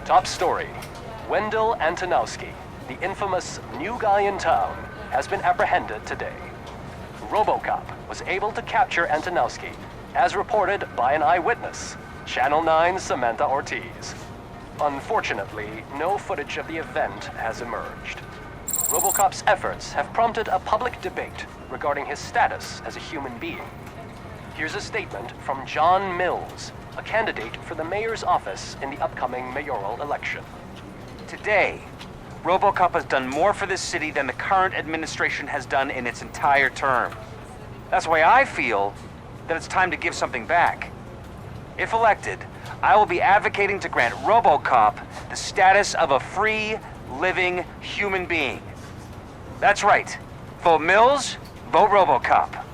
Top story. Wendell Antonowski, the infamous new guy in town, has been apprehended today. RoboCop was able to capture Antonowski, as reported by an eyewitness, Channel 9's Samantha Ortiz. Unfortunately, no footage of the event has emerged. RoboCop's efforts have prompted a public debate regarding his status as a human being. Here's a statement from John Mills, a candidate for the mayor's office in the upcoming mayoral election. Today, RoboCop has done more for this city than the current administration has done in its entire term. That's why I feel that it's time to give something back. If elected, I will be advocating to grant RoboCop the status of a free, living human being. That's right. Vote Mills, vote RoboCop.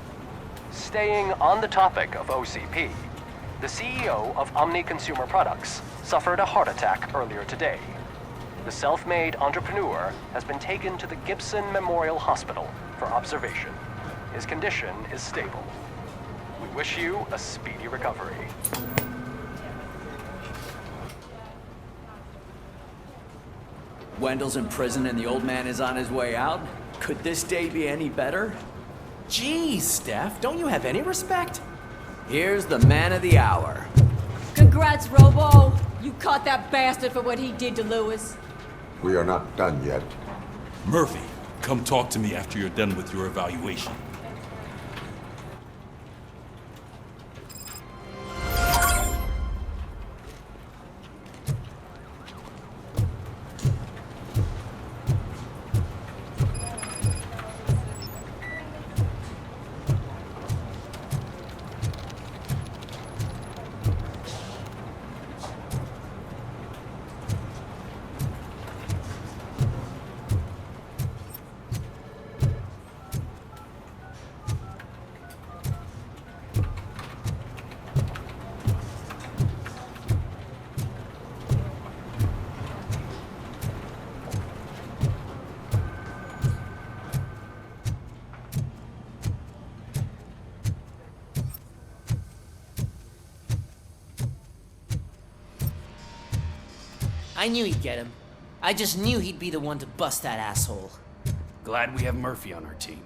Staying on the topic of OCP, the CEO of Omni Consumer Products suffered a heart attack earlier today. The self-made entrepreneur has been taken to the Gibson Memorial Hospital for observation. His condition is stable. We wish you a speedy recovery. Wendell's in prison and the old man is on his way out? Could this day be any better? Geez, Steph, don't you have any respect? Here's the man of the hour. Congrats, Robo! You caught that bastard for what he did to Lewis. We are not done yet. Murphy, come talk to me after you're done with your evaluation. I knew he'd get him. I just knew he'd be the one to bust that asshole. Glad we have Murphy on our team.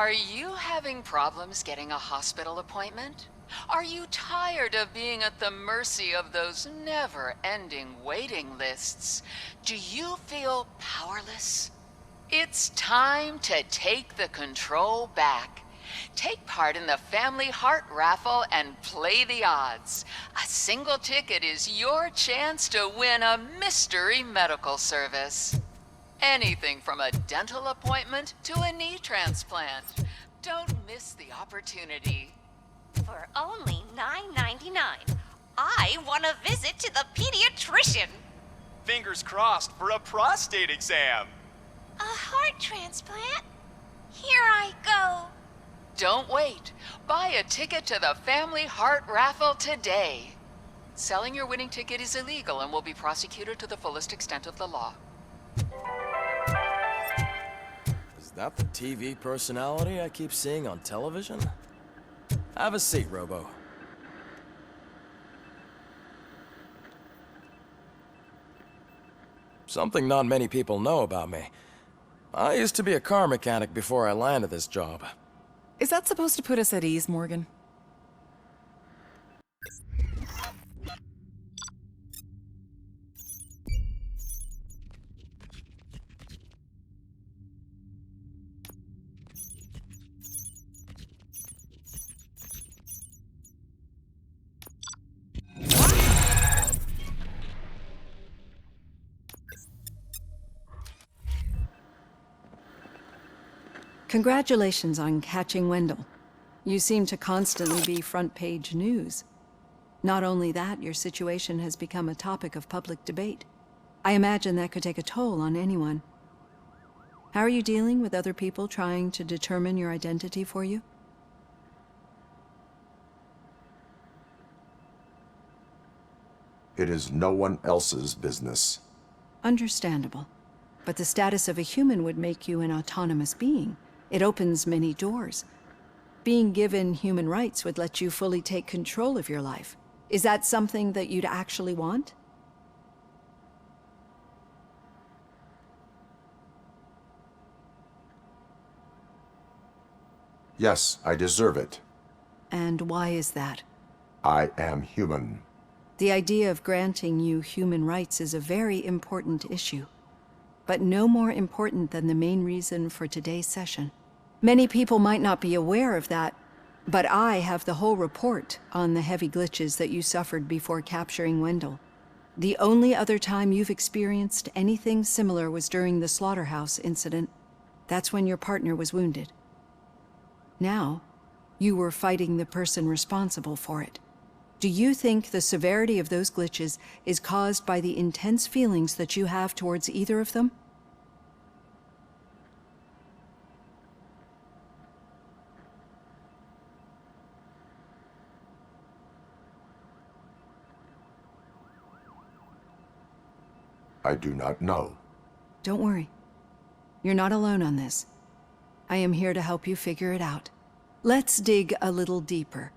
Are you having problems getting a hospital appointment? Are you tired of being at the mercy of those never-ending waiting lists? Do you feel powerless? It's time to take the control back. Take part in the Family Heart Raffle and play the odds. A single ticket is your chance to win a mystery medical service. Anything from a dental appointment to a knee transplant. Don't miss the opportunity. For only $9.99, I want to visit to the pediatrician. Fingers crossed for a prostate exam. A heart transplant? Here I go. Don't wait. Buy a ticket to the Family Heart Raffle today. Selling your winning ticket is illegal and will be prosecuted to the fullest extent of the law. Is that the TV personality I keep seeing on television? Have a seat, Robo. Something not many people know about me. I used to be a car mechanic before I landed this job. Is that supposed to put us at ease, Morgan? Congratulations on catching Wendell. You seem to constantly be front-page news. Not only that, your situation has become a topic of public debate. I imagine that could take a toll on anyone. How are you dealing with other people trying to determine your identity for you? It is no one else's business. Understandable. But the status of a human would make you an autonomous being. It opens many doors. Being given human rights would let you fully take control of your life. Is that something that you'd actually want? Yes, I deserve it. And why is that? I am human. The idea of granting you human rights is a very important issue, but no more important than the main reason for today's session. Many people might not be aware of that, but I have the whole report on the heavy glitches that you suffered before capturing Wendell. The only other time you've experienced anything similar was during the slaughterhouse incident. That's when your partner was wounded. Now, you were fighting the person responsible for it. Do you think the severity of those glitches is caused by the intense feelings that you have towards either of them? I do not know. Don't worry. You're not alone on this. I am here to help you figure it out. Let's dig a little deeper.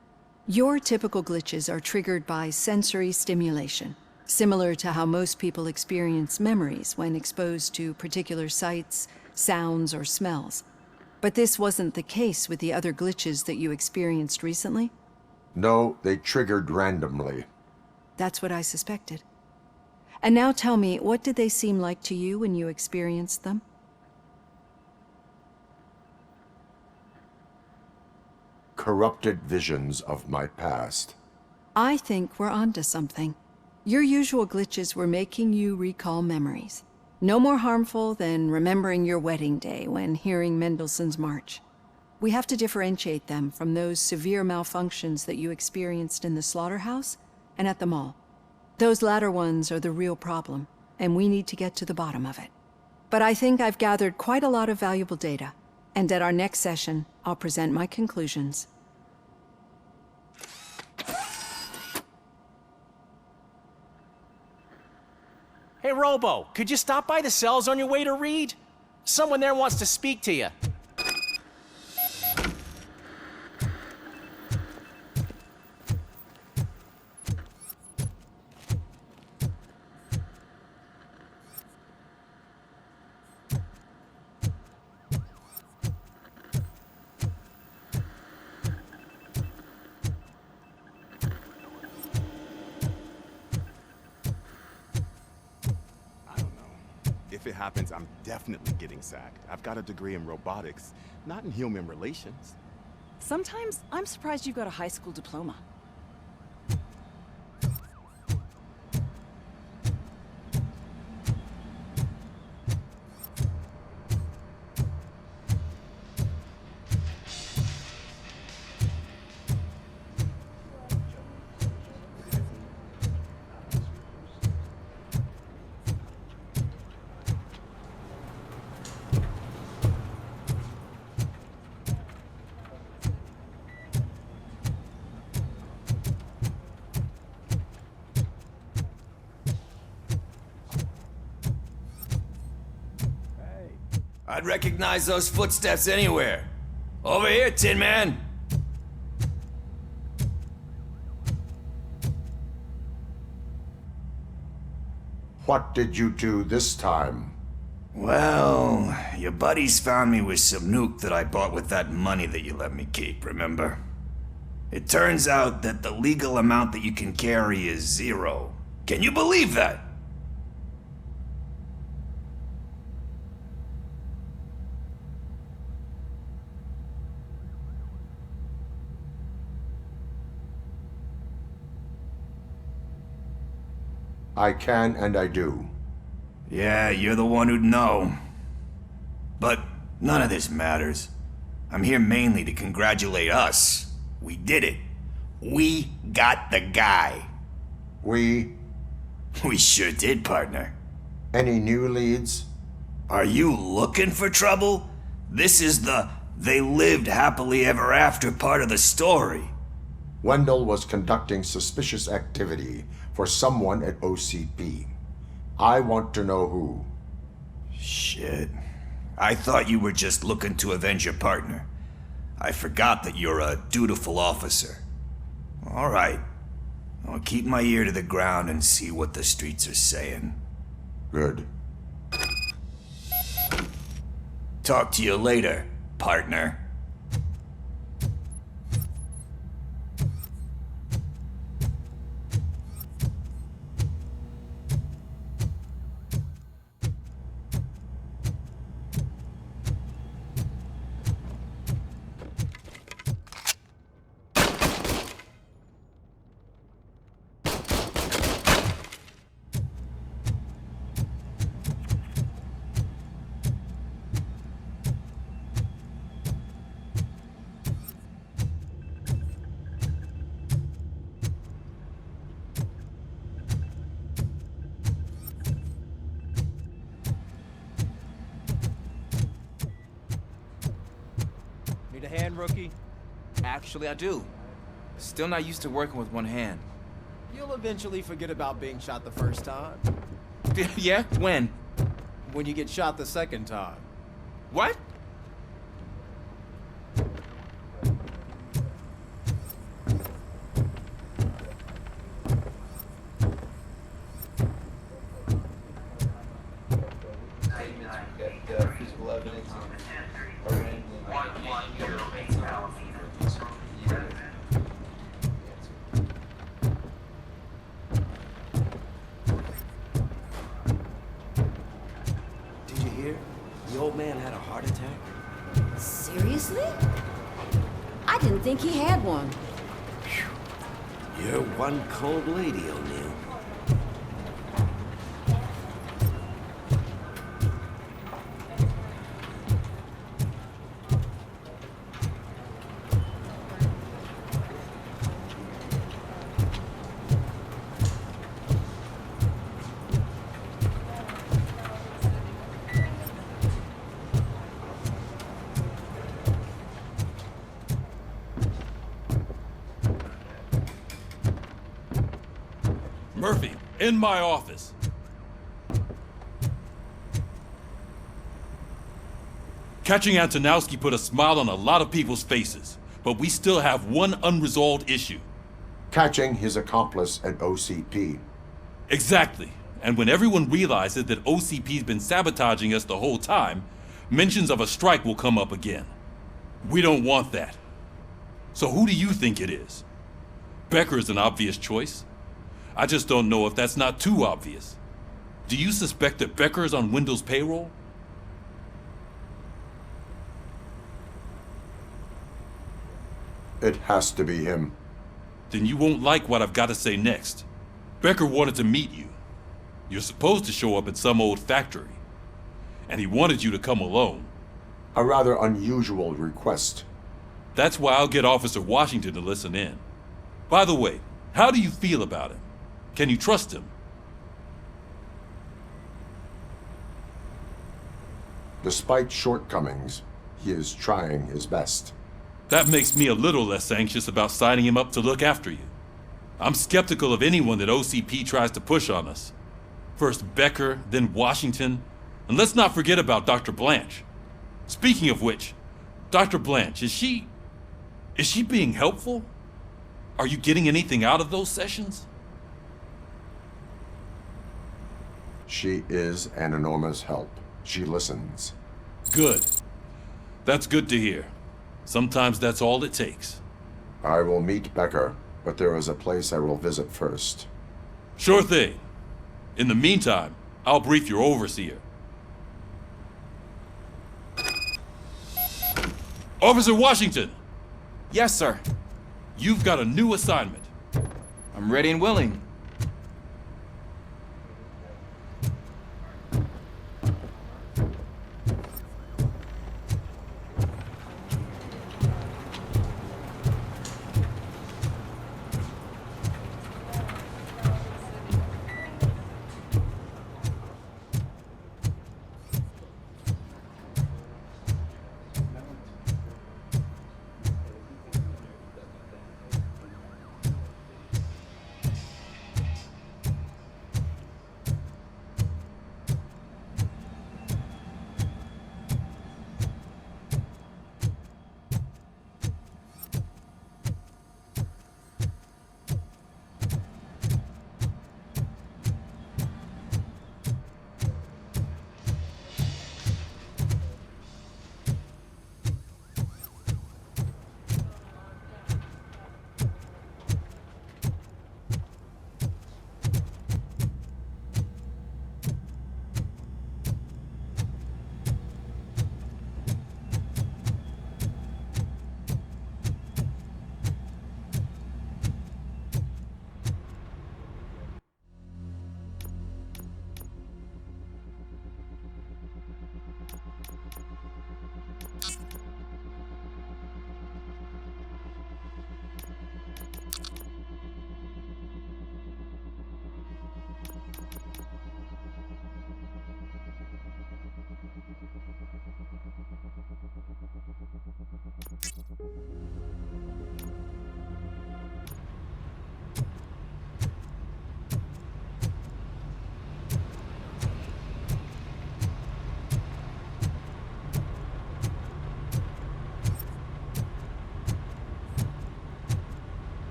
Your typical glitches are triggered by sensory stimulation, similar to how most people experience memories when exposed to particular sights, sounds, or smells. But this wasn't the case with the other glitches that you experienced recently? No, they triggered randomly. That's what I suspected. And now tell me, what did they seem like to you when you experienced them? Corrupted visions of my past. I think we're onto something. Your usual glitches were making you recall memories. No more harmful than remembering your wedding day when hearing Mendelssohn's March. We have to differentiate them from those severe malfunctions that you experienced in the slaughterhouse and at the mall. Those latter ones are the real problem, and we need to get to the bottom of it. But I think I've gathered quite a lot of valuable data, and at our next session, I'll present my conclusions. Hey, Robo, could you stop by the cells on your way to Reed? Someone there wants to speak to you. happens, I'm definitely getting sacked. I've got a degree in robotics, not in human relations. Sometimes I'm surprised you got a high school diploma. I'd recognize those footsteps anywhere. Over here, Tin Man! What did you do this time? Well, your buddies found me with some nuke that I bought with that money that you let me keep, remember? It turns out that the legal amount that you can carry is 0. Can you believe that? I can and I do. Yeah, you're the one who'd know. But none of this matters. I'm here mainly to congratulate us. We did it. We got the guy. We sure did, partner. Any new leads? Are you looking for trouble? This is the they lived happily ever after part of the story. Wendell was conducting suspicious activity for someone at OCP. I want to know who. Shit. I thought you were just looking to avenge your partner. I forgot that you're a dutiful officer. All right. I'll keep my ear to the ground and see what the streets are saying. Good. Talk to you later, partner. Hand, rookie? Actually, I do. Still not used to working with one hand. You'll eventually forget about being shot the first time. Yeah? When? When you get shot the second time. What? Seriously? I didn't think he had one. You're one cold lady, O'Neill. Murphy, in my office. Catching Antonowski put a smile on a lot of people's faces, but we still have one unresolved issue. Catching his accomplice at OCP. Exactly. And when everyone realizes that OCP's been sabotaging us the whole time, mentions of a strike will come up again. We don't want that. So who do you think it is? Becker is an obvious choice. I just don't know if that's not too obvious. Do you suspect that Becker is on Wendell's payroll? It has to be him. Then you won't like what I've got to say next. Becker wanted to meet you. You're supposed to show up at some old factory. And he wanted you to come alone. A rather unusual request. That's why I'll get Officer Washington to listen in. By the way, how do you feel about him? Can you trust him? Despite shortcomings, he is trying his best. That makes me a little less anxious about signing him up to look after you. I'm skeptical of anyone that OCP tries to push on us. First Becker, then Washington, and let's not forget about Dr. Blanche. Speaking of which, Dr. Blanche, is she being helpful? Are you getting anything out of those sessions? She is an enormous help. She listens. Good. That's good to hear. Sometimes that's all it takes. I will meet Becker, but there is a place I will visit first. Sure thing. In the meantime, I'll brief your overseer. Officer Washington! Yes, sir. You've got a new assignment. I'm ready and willing.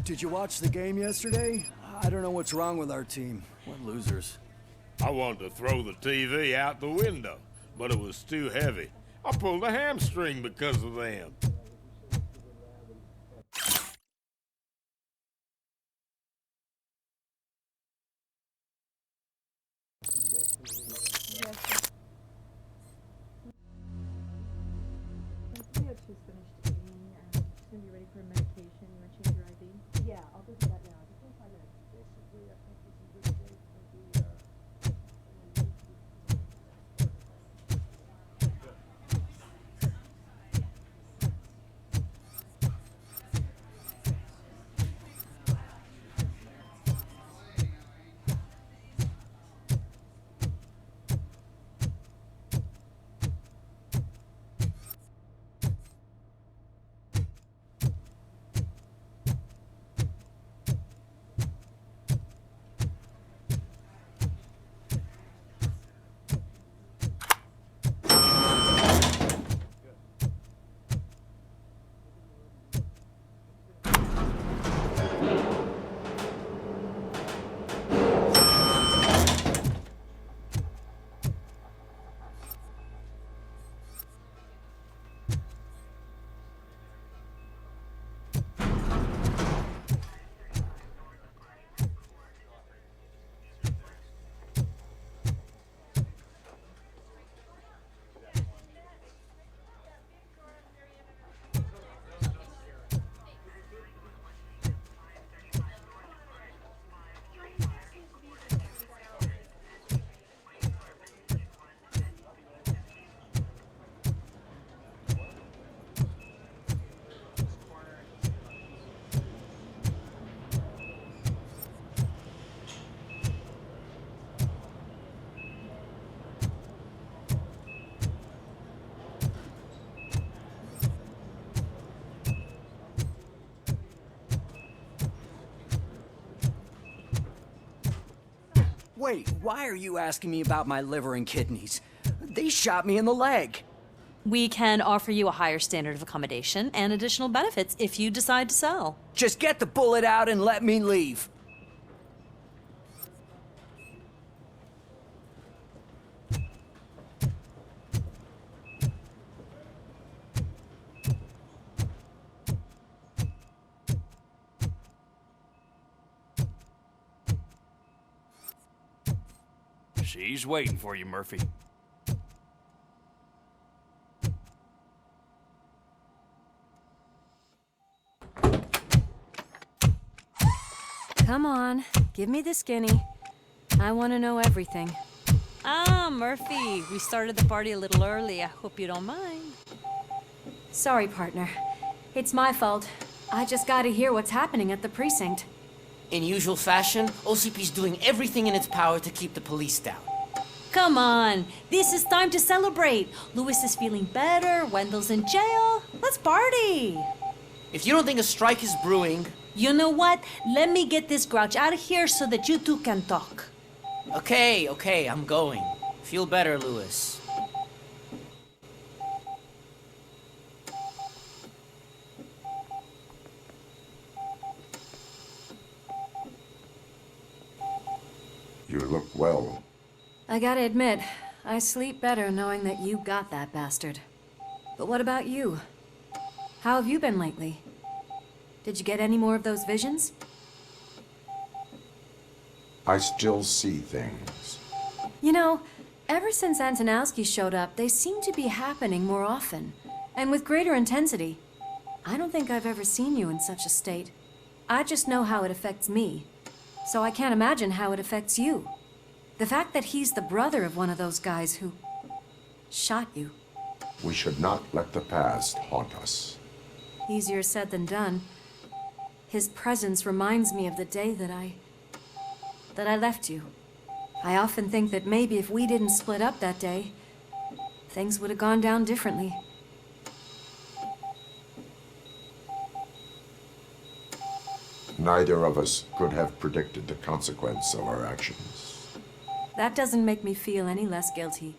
Did you watch the game yesterday? I don't know what's wrong with our team. What losers. I wanted to throw the TV out the window, but it was too heavy. I pulled a hamstring because of them. Wait, why are you asking me about my liver and kidneys? They shot me in the leg. We can offer you a higher standard of accommodation and additional benefits if you decide to sell. Just get the bullet out and let me leave. She's waiting for you, Murphy. Come on, give me the skinny. I want to know everything. Ah, Murphy, we started the party a little early. I hope you don't mind. Sorry, partner. It's my fault. I just gotta hear what's happening at the precinct. In usual fashion, OCP's doing everything in its power to keep the police down. Come on, this is time to celebrate. Lewis is feeling better, Wendell's in jail. Let's party. If you don't think a strike is brewing... You know what? Let me get this grouch out of here so that you two can talk. Okay, I'm going. Feel better, Lewis. You look well. I gotta admit, I sleep better knowing that you got that bastard. But what about you? How have you been lately? Did you get any more of those visions? I still see things. You know, ever since Antonowski showed up, they seem to be happening more often, and with greater intensity. I don't think I've ever seen you in such a state. I just know how it affects me, so I can't imagine how it affects you. The fact that he's the brother of one of those guys who shot you. We should not let the past haunt us. Easier said than done. His presence reminds me of the day that I left you. I often think that maybe if we didn't split up that day, things would have gone down differently. Neither of us could have predicted the consequence of our actions. That doesn't make me feel any less guilty.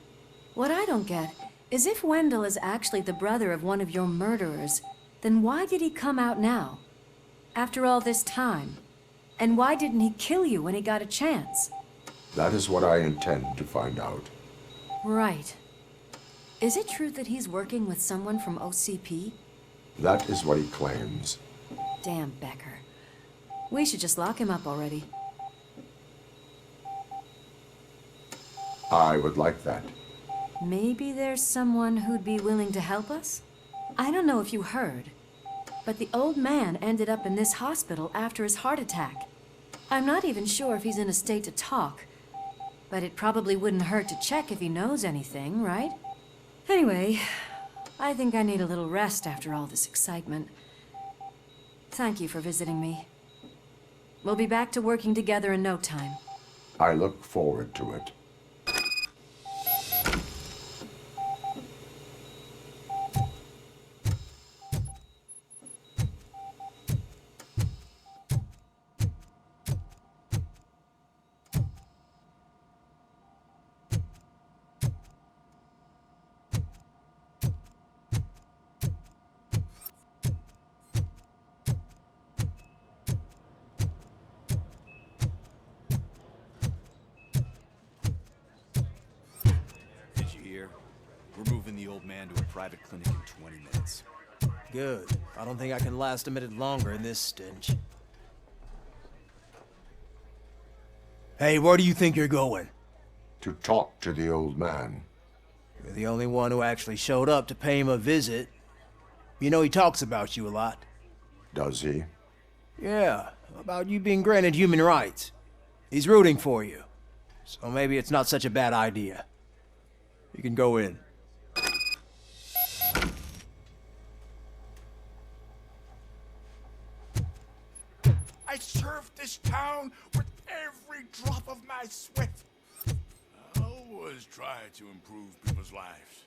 What I don't get is if Wendell is actually the brother of one of your murderers, then why did he come out now? After all this time? And why didn't he kill you when he got a chance? That is what I intend to find out. Right. Is it true that he's working with someone from OCP? That is what he claims. Damn Becker. We should just lock him up already. I would like that. Maybe there's someone who'd be willing to help us? I don't know if you heard, but the old man ended up in this hospital after his heart attack. I'm not even sure if he's in a state to talk, but it probably wouldn't hurt to check if he knows anything, right? Anyway, I think I need a little rest after all this excitement. Thank you for visiting me. We'll be back to working together in no time. I look forward to it. We're moving the old man to a private clinic in 20 minutes. Good. I don't think I can last a minute longer in this stench. Hey, where do you think you're going? To talk to the old man. You're the only one who actually showed up to pay him a visit. You know, he talks about you a lot. Does he? Yeah, about you being granted human rights. He's rooting for you. So maybe it's not such a bad idea. You can go in. I served this town with every drop of my sweat. I always tried to improve people's lives.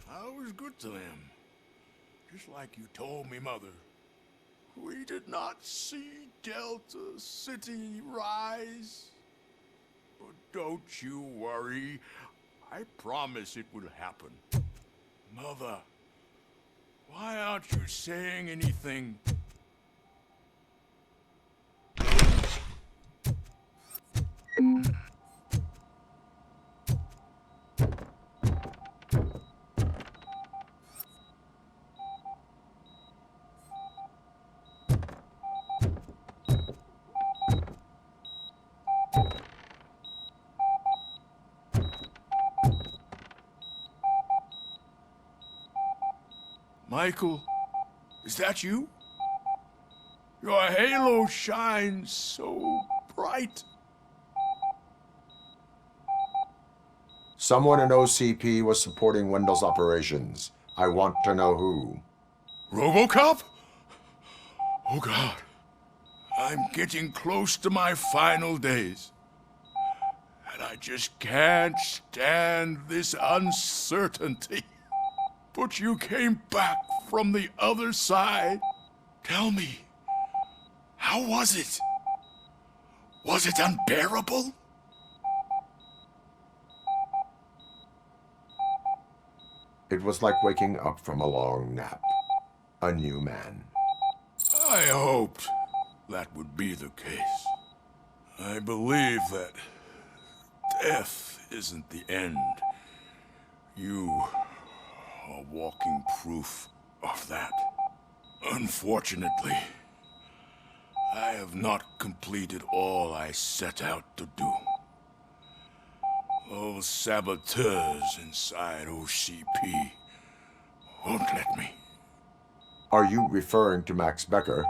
I was good to them. Just like you told me, Mother. We did not see Delta City rise, but Don't you worry. I promise it will happen. Mother, why aren't you saying anything? Michael, is that you? Your halo shines so bright. Someone in OCP was supporting Wendell's operations. I want to know who. RoboCop? Oh God. I'm getting close to my final days. And I just can't stand this uncertainty. But you came back from the other side. Tell me, how was it? Was it unbearable? It was like waking up from a long nap. A new man. I hoped that would be the case. I believe that death isn't the end. You are walking proof of that. Unfortunately, I have not completed all I set out to do. Those saboteurs inside OCP won't let me. Are you referring to Max Becker?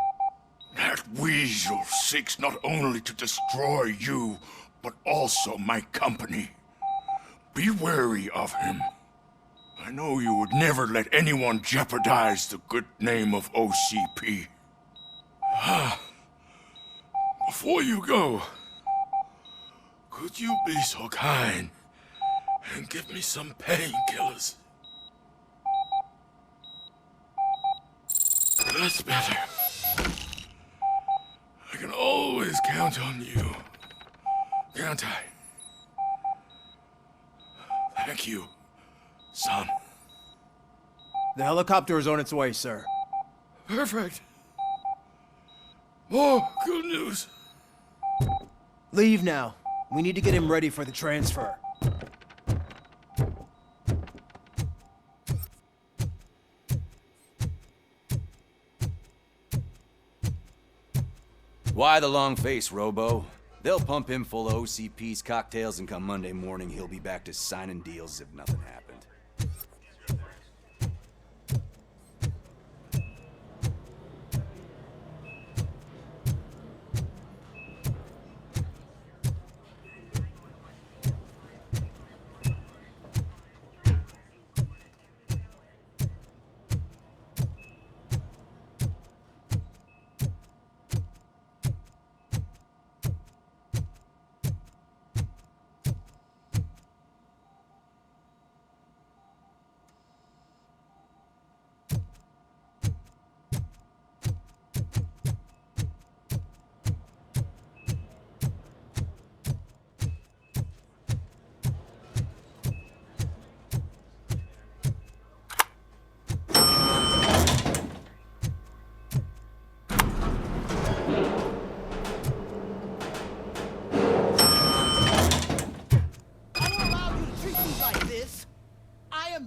That weasel seeks not only to destroy you, but also my company. Be wary of him. I know you would never let anyone jeopardize the good name of OCP. Before you go, could you be so kind and give me some painkillers? That's better. I can always count on you, can't I? Thank you, son. The helicopter is on its way, sir. Perfect. More good news. Leave now. We need to get him ready for the transfer. Why the long face, Robo? They'll pump him full of OCP's cocktails, and come Monday morning, he'll be back to signing deals as if nothing happened.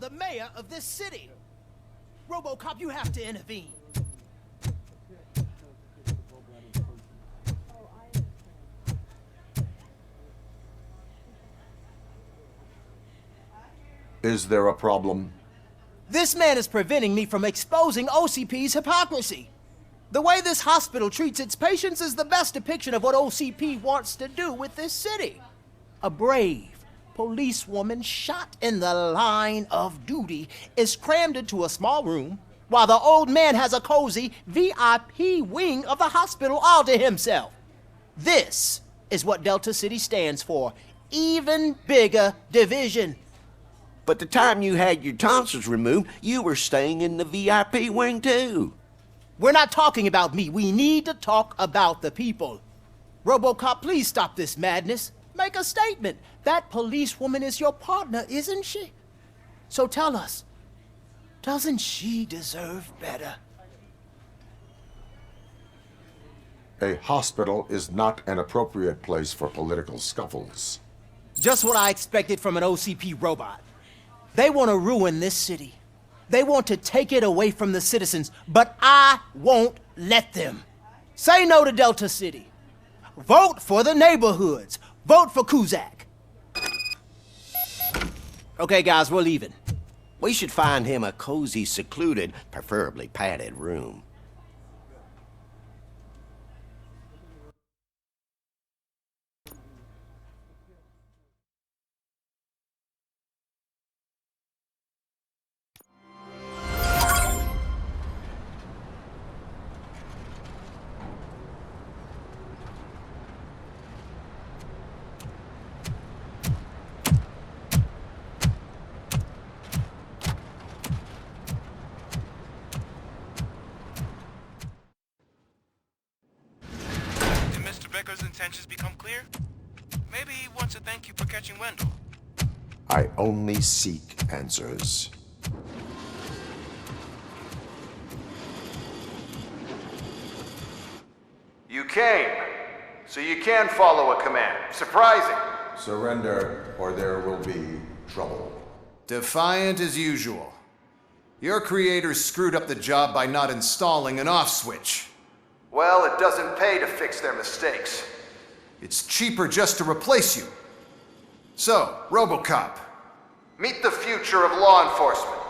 The mayor of this city. RoboCop, you have to intervene. Is there a problem? This man is preventing me from exposing OCP's hypocrisy. The way this hospital treats its patients is the best depiction of what OCP wants to do with this city. A brave policewoman shot in the line of duty is crammed into a small room while the old man has a cozy VIP wing of the hospital all to himself. This is what Delta City stands for. Even bigger division. But the time you had your tonsils removed, you were staying in the VIP wing too. We're not talking about me. We need to talk about the people. RoboCop, please stop this madness. Make a statement. That policewoman is your partner, isn't she? So tell us, doesn't she deserve better? A hospital is not an appropriate place for political scuffles. Just what I expected from an OCP robot. They want to ruin this city. They want to take it away from the citizens, but I won't let them. Say no to Delta City. Vote for the neighborhoods. Vote for Kuzak. Okay, guys, we're leaving. We should find him a cozy, secluded, preferably padded room. Becker's intentions become clear? Maybe he wants to thank you for catching Wendell. I only seek answers. You came, so you can follow a command. Surprising. Surrender, or there will be trouble. Defiant as usual. Your creators screwed up the job by not installing an off switch. Well, it doesn't pay to fix their mistakes. It's cheaper just to replace you. So, RoboCop, meet the future of law enforcement.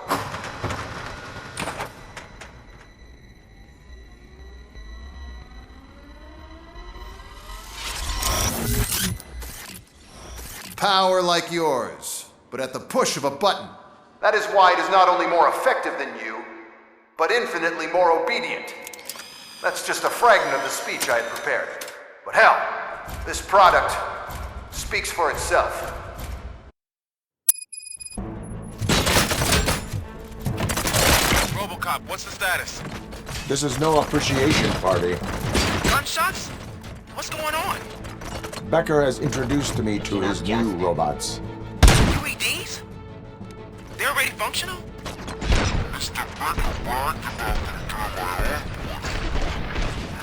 Power like yours, but at the push of a button. That is why it is not only more effective than you, but infinitely more obedient. That's just a fragment of the speech I had prepared. But hell, this product speaks for itself. RoboCop, what's the status? This is no appreciation party. Gunshots? What's going on? Becker has introduced me to his new robots. UEDs? They're already functional?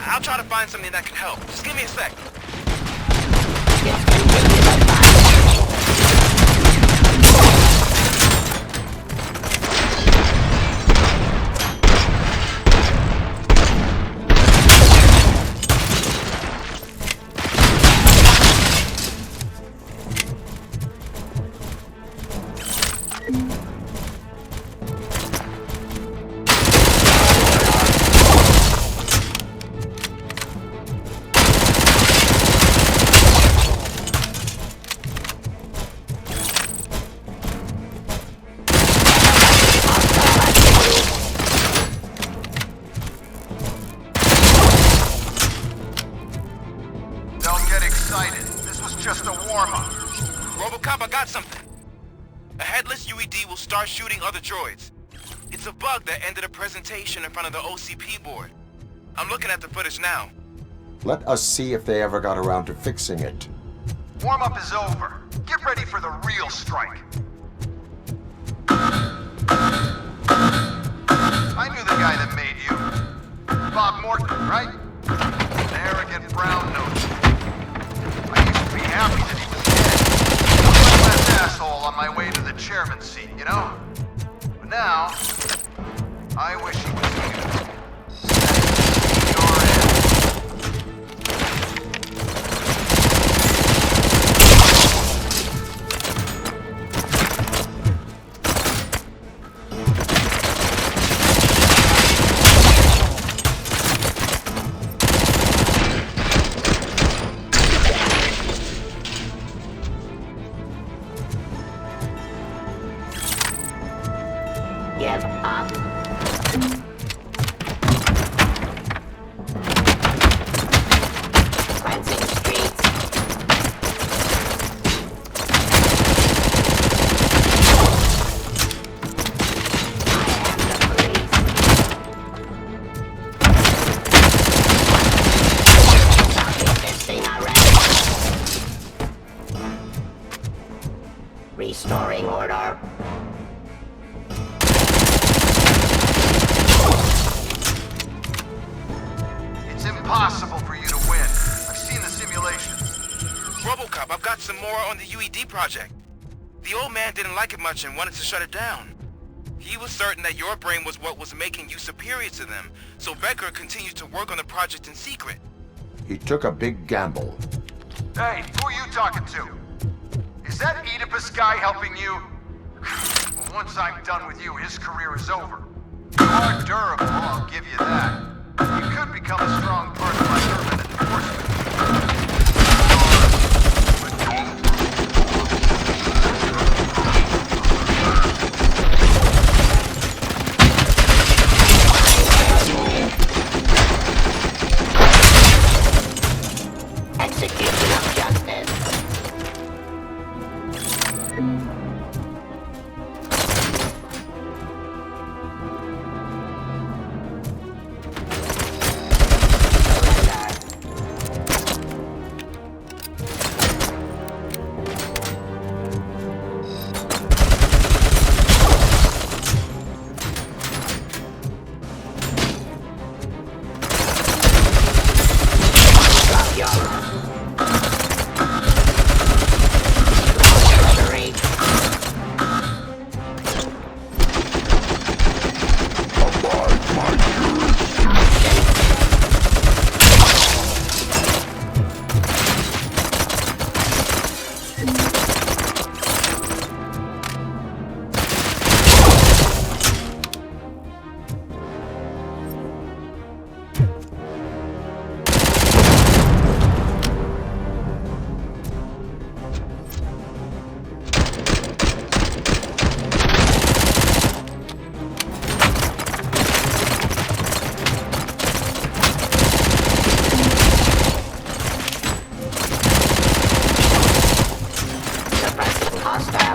I'll try to find something that can help. Just give me a sec. Start shooting other droids. It's a bug that ended a presentation in front of the OCP board. I'm looking at the footage now. Let us see if they ever got around to fixing it. Warm-up is over. Get ready for the real strike. I knew the guy that made you. Bob Morton, right? An arrogant brown nose. I used to be happy that he was dead. One less asshole on my way to the chairman's seat, you know? But now, I wish he was you. Your end. Give up. Cleansing streets. I am the police. This thing already. more on the UED project. The old man didn't like it much and wanted to shut it down. He was certain that your brain was what was making you superior to them, so Becker continued to work on the project in secret. He took a big gamble. Hey, who are you talking to? Is that Oedipus guy helping you? Well, once I'm done with you, his career is over. You are durable, I'll give you that. You could become a strong part of my urban enforcement. Execution of justice.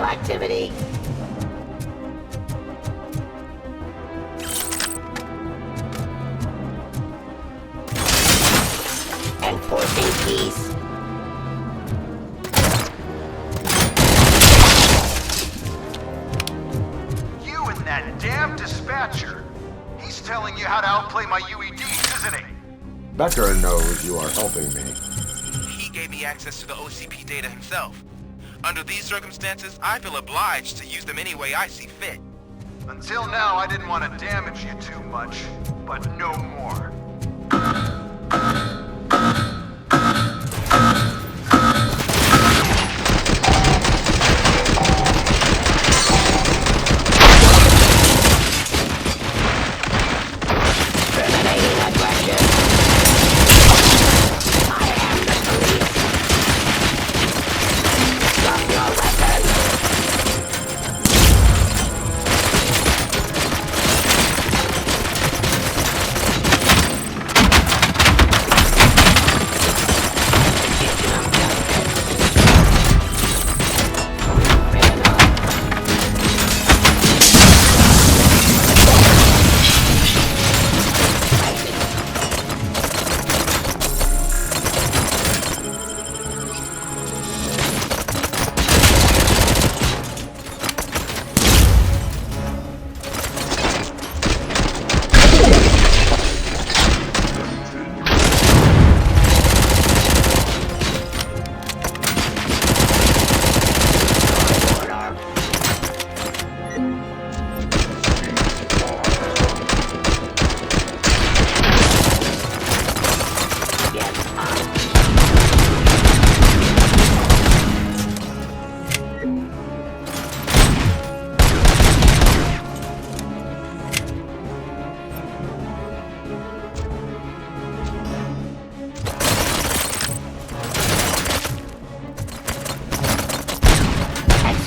Activity. Enforcing peace. You and that damn dispatcher. He's telling you how to outplay my UEDs, isn't he? Becker knows you are helping me. He gave me access to the OCP data himself. Under these circumstances, I feel obliged to use them any way I see fit. Until now, I didn't want to damage you too much, but no more.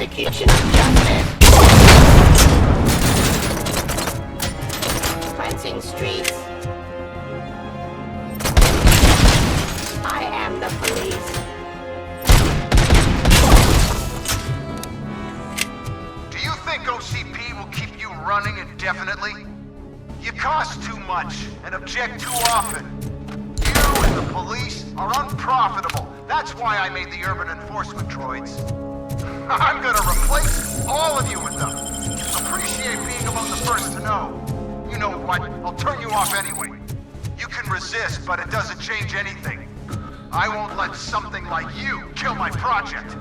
Execution of justice. Cleansing streets. I am the police. Do you think OCP will keep you running indefinitely? You cost too much and object too often. You and the police are unprofitable. That's why I made the urban enforcement droids. I'm gonna replace all of you with them. Appreciate being among the first to know. You know what? I'll turn you off anyway. You can resist, but it doesn't change anything. I won't let something like you kill my project.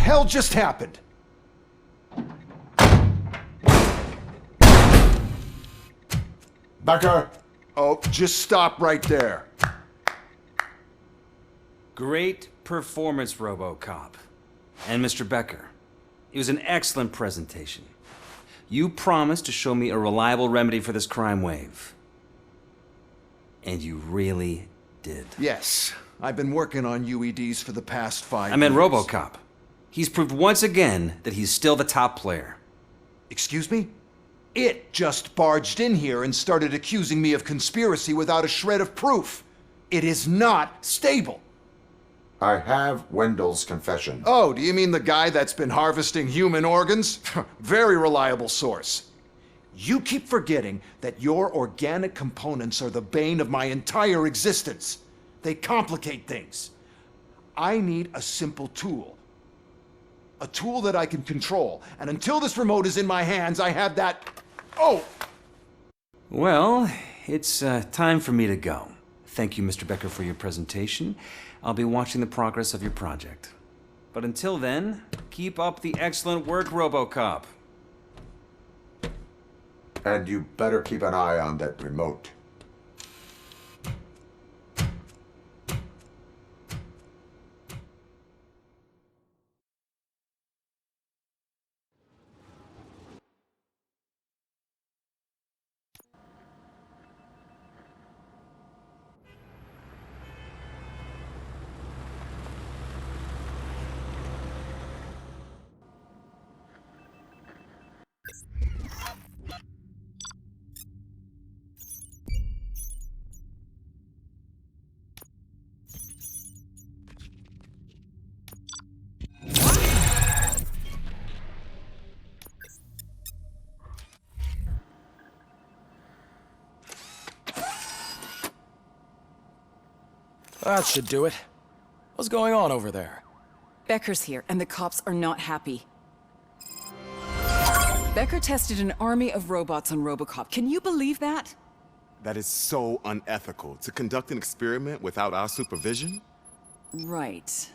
hell just happened? Becker! Oh, just stop right there. Great performance, RoboCop. And Mr. Becker, it was an excellent presentation. You promised to show me a reliable remedy for this crime wave. And you really did. Yes, I've been working on UEDs for the past 5 years. I meant RoboCop. He's proved once again that he's still the top player. Excuse me? It just barged in here and started accusing me of conspiracy without a shred of proof. It is not stable. I have Wendell's confession. Oh, do you mean the guy that's been harvesting human organs? Very reliable source. You keep forgetting that your organic components are the bane of my entire existence. They complicate things. I need a simple tool. A tool that I can control. And until this remote is in my hands, I have that... Oh! Well, it's time for me to go. Thank you, Mr. Becker, for your presentation. I'll be watching the progress of your project. But until then, keep up the excellent work, RoboCop. And you better keep an eye on that remote. That should do it. What's going on over there? Becker's here, and the cops are not happy. Becker tested an army of robots on RoboCop. Can you believe that? That is so unethical. To conduct an experiment without our supervision? Right.